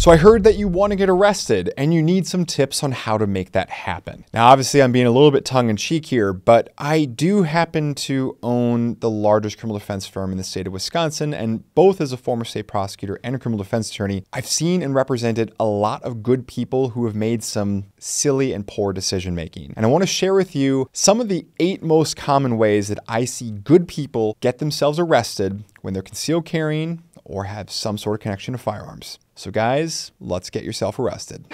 So I heard that you want to get arrested and you need some tips on how to make that happen. Now, obviously I'm being a little bit tongue-in-cheek here, but I do happen to own the largest criminal defense firm in the state of Wisconsin, and both as a former state prosecutor and a criminal defense attorney, I've seen and represented a lot of good people who have made some silly and poor decision making. And I want to share with you some of the 8 most common ways that I see good people get themselves arrested when they're concealed carrying or have some sort of connection to firearms. So guys, let's get yourself arrested.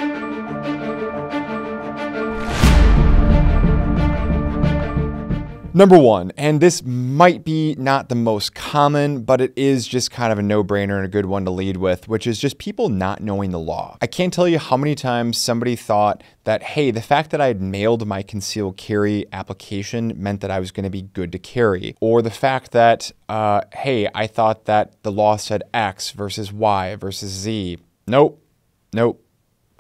Number 1, and this might be not the most common, but it is just kind of a no-brainer and a good one to lead with, which is just people not knowing the law. I can't tell you how many times somebody thought that, hey, the fact that I had mailed my concealed carry application meant that I was going to be good to carry. Or the fact that, hey, I thought that the law said X versus Y versus Z. Nope, nope,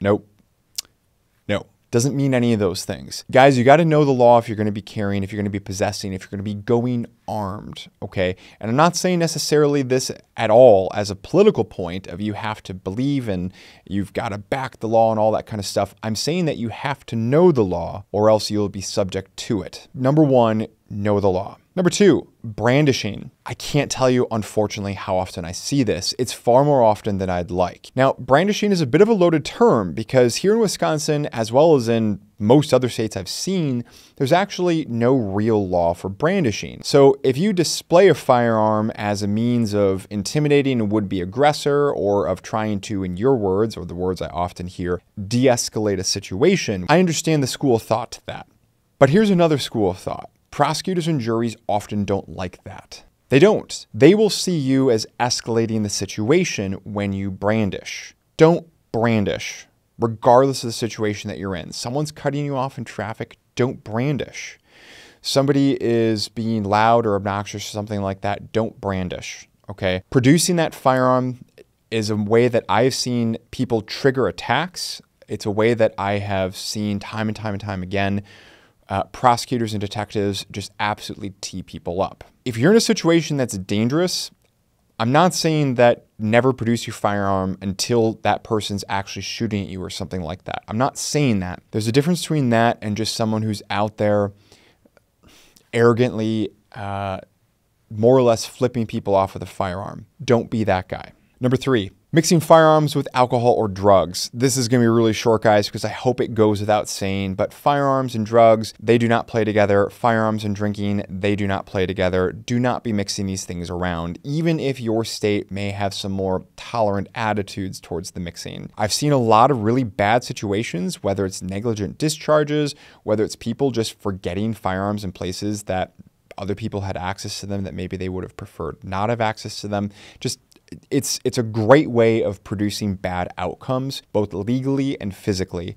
nope, no. Doesn't mean any of those things. Guys, you got to know the law if you're going to be carrying, if you're going to be possessing, if you're going to be going armed, okay? And I'm not saying necessarily this at all as a political point of you have to believe and you've got to back the law and all that kind of stuff. I'm saying that you have to know the law or else you'll be subject to it. Number 1, know the law. Number 2, brandishing. I can't tell you, unfortunately, how often I see this. It's far more often than I'd like. Now, brandishing is a bit of a loaded term because here in Wisconsin, as well as in most other states I've seen, there's actually no real law for brandishing. So if you display a firearm as a means of intimidating a would-be aggressor or of trying to, in your words, or the words I often hear, de-escalate a situation, I understand the school of thought to that. But here's another school of thought. Prosecutors and juries often don't like that. They don't. They will see you as escalating the situation when you brandish. Don't brandish, regardless of the situation that you're in. Someone's cutting you off in traffic, don't brandish. Somebody is being loud or obnoxious or something like that, don't brandish, okay? Producing that firearm is a way that I've seen people trigger attacks. It's a way that I have seen time and time and time again prosecutors and detectives just absolutely tee people up. If you're in a situation that's dangerous, I'm not saying that never produce your firearm until that person's actually shooting at you or something like that. I'm not saying that. There's a difference between that and just someone who's out there arrogantly, more or less flipping people off with a firearm. Don't be that guy. Number 3, mixing firearms with alcohol or drugs. This is going to be really short, guys, because I hope it goes without saying, but firearms and drugs, they do not play together. Firearms and drinking, they do not play together. Do not be mixing these things around, even if your state may have some more tolerant attitudes towards the mixing. I've seen a lot of really bad situations, whether it's negligent discharges, whether it's people just forgetting firearms in places that other people had access to them that maybe they would have preferred not have access to them. Just it's a great way of producing bad outcomes, both legally and physically.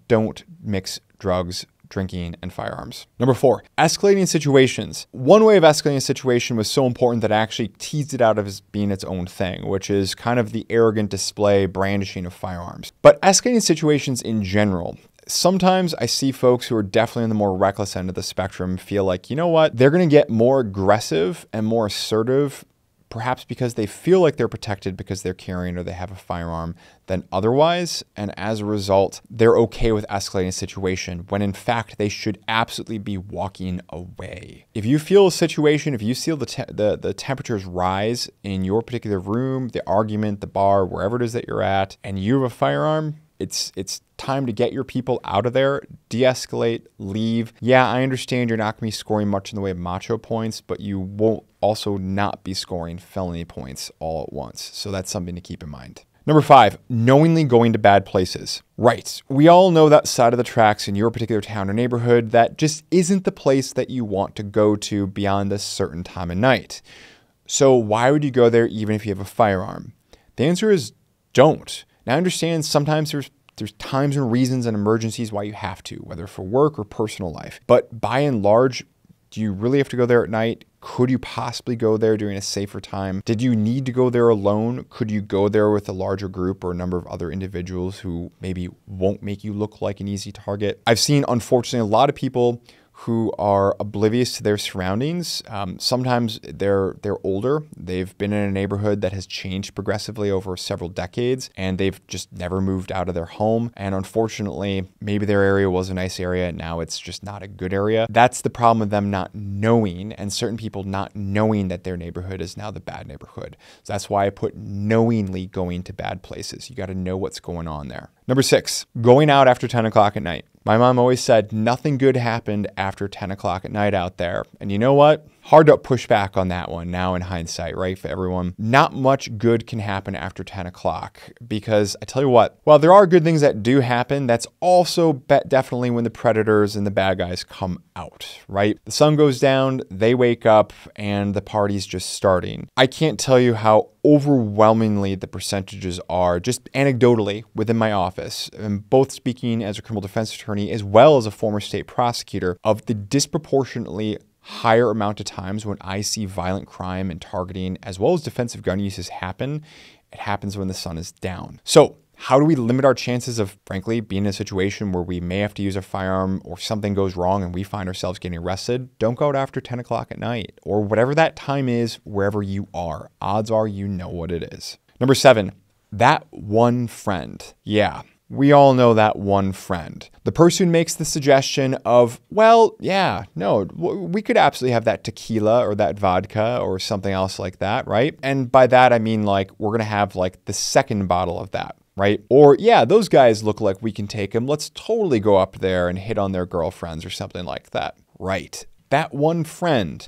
Don't mix drugs, drinking, and firearms. Number 4, escalating situations. One way of escalating a situation was so important that I actually teased it out as being its own thing, which is kind of the arrogant display, brandishing of firearms. But escalating situations in general, sometimes I see folks who are definitely on the more reckless end of the spectrum feel like, you know what, they're going to get more aggressive and more assertive, perhaps because they feel like they're protected because they're carrying or they have a firearm than otherwise. And as a result, they're okay with escalating a situation when in fact they should absolutely be walking away. If you feel a situation, if you see the temperatures rise in your particular room, the argument, the bar, wherever it is that you're at, and you have a firearm, it's time to get your people out of there, de-escalate, leave. Yeah, I understand you're not going to be scoring much in the way of macho points, but you won't also not be scoring felony points all at once. So that's something to keep in mind. Number 5, knowingly going to bad places. Right. We all know that side of the tracks in your particular town or neighborhood that just isn't the place that you want to go to beyond a certain time of night. So why would you go there even if you have a firearm? The answer is don't. Now, I understand sometimes there's times and reasons and emergencies why you have to, whether for work or personal life. But by and large, do you really have to go there at night? Could you possibly go there during a safer time? Did you need to go there alone? Could you go there with a larger group or a number of other individuals who maybe won't make you look like an easy target? I've seen, unfortunately, a lot of people who are oblivious to their surroundings. Sometimes they're older. They've been in a neighborhood that has changed progressively over several decades, and they've just never moved out of their home. And unfortunately, maybe their area was a nice area, and now it's just not a good area. That's the problem with them not knowing, and certain people not knowing that their neighborhood is now the bad neighborhood. So that's why I put knowingly going to bad places. You got to know what's going on there. Number 6, going out after 10 o'clock at night. My mom always said nothing good happened after 10 o'clock at night out there. And you know what? Hard to push back on that one now in hindsight, right? For everyone, not much good can happen after 10 o'clock because I tell you what, while there are good things that do happen, that's also definitely when the predators and the bad guys come out, right? The sun goes down, they wake up, and the party's just starting. I can't tell you how overwhelmingly the percentages are, just anecdotally within my office, and both speaking as a criminal defense attorney as well as a former state prosecutor, of the disproportionately higher amount of times when I see violent crime and targeting as well as defensive gun uses happen, it happens when the sun is down. So how do we limit our chances of, frankly, being in a situation where we may have to use a firearm or something goes wrong and we find ourselves getting arrested? Don't go out after 10 o'clock at night or whatever that time is, wherever you are. Odds are you know what it is. Number 7, that one friend. Yeah. We all know that one friend. The person who makes the suggestion of, well, yeah, no, we could absolutely have that tequila or that vodka or something else like that, right? And by that, I mean like we're going to have like the second bottle of that, right? Or yeah, those guys look like we can take them. Let's totally go up there and hit on their girlfriends or something like that, right? That one friend.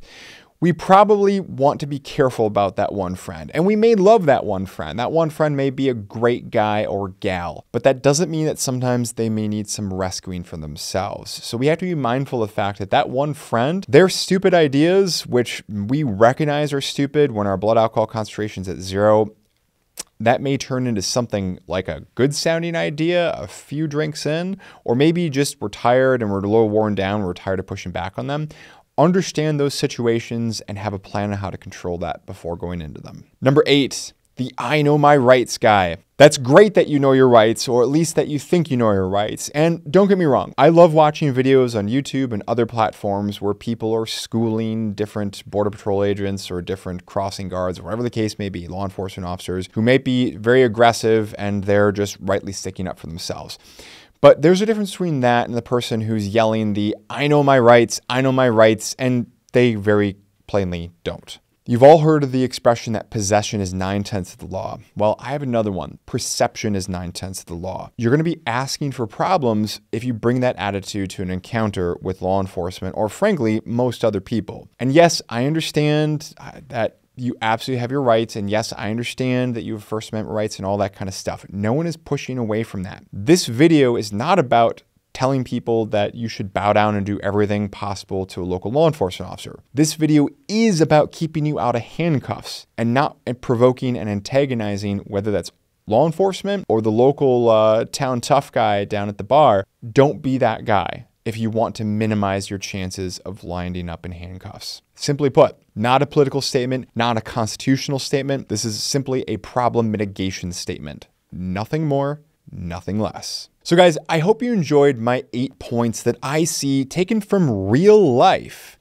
We probably want to be careful about that one friend. And we may love that one friend. That one friend may be a great guy or gal, but that doesn't mean that sometimes they may need some rescuing for themselves. So we have to be mindful of the fact that that one friend, their stupid ideas, which we recognize are stupid when our blood alcohol concentration's at 0, that may turn into something like a good sounding idea a few drinks in, or maybe just we're tired and we're a little worn down, we're tired of pushing back on them. Understand those situations and have a plan on how to control that before going into them. Number 8, the I know my rights guy. That's great that you know your rights, or at least that you think you know your rights. And don't get me wrong, I love watching videos on YouTube and other platforms where people are schooling different Border Patrol agents or different crossing guards, or whatever the case may be, law enforcement officers who may be very aggressive and they're just rightly sticking up for themselves. But there's a difference between that and the person who's yelling the I know my rights, and they very plainly don't. You've all heard of the expression that possession is 9/10 of the law. Well, I have another one. Perception is 9/10 of the law. You're going to be asking for problems if you bring that attitude to an encounter with law enforcement or, frankly, most other people. And yes, I understand that you absolutely have your rights. And yes, I understand that you have First Amendment rights and all that kind of stuff. No one is pushing away from that. This video is not about telling people that you should bow down and do everything possible to a local law enforcement officer. This video is about keeping you out of handcuffs and not provoking and antagonizing, whether that's law enforcement or the local town tough guy down at the bar. Don't be that guy if you want to minimize your chances of winding up in handcuffs. Simply put, not a political statement, not a constitutional statement. This is simply a problem mitigation statement. Nothing more, nothing less. So guys, I hope you enjoyed my 8 points that I see taken from real life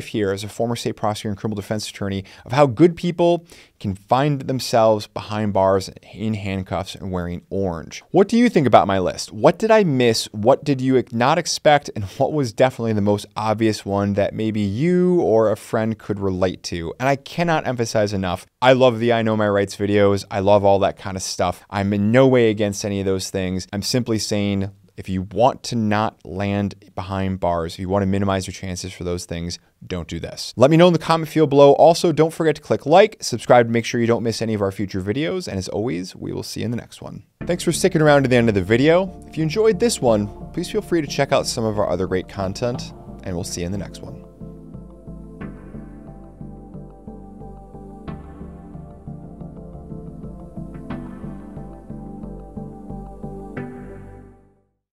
here as a former state prosecutor and criminal defense attorney, of how good people can find themselves behind bars in handcuffs and wearing orange. What do you think about my list? What did I miss? What did you not expect? And what was definitely the most obvious one that maybe you or a friend could relate to? And I cannot emphasize enough, I love the I Know My Rights videos. I love all that kind of stuff. I'm in no way against any of those things. I'm simply saying, if you want to not land behind bars, if you want to minimize your chances for those things, don't do this. Let me know in the comment field below. Also, don't forget to click like, subscribe to make sure you don't miss any of our future videos. And as always, we will see you in the next one. Thanks for sticking around to the end of the video. If you enjoyed this one, please feel free to check out some of our other great content, and we'll see you in the next one.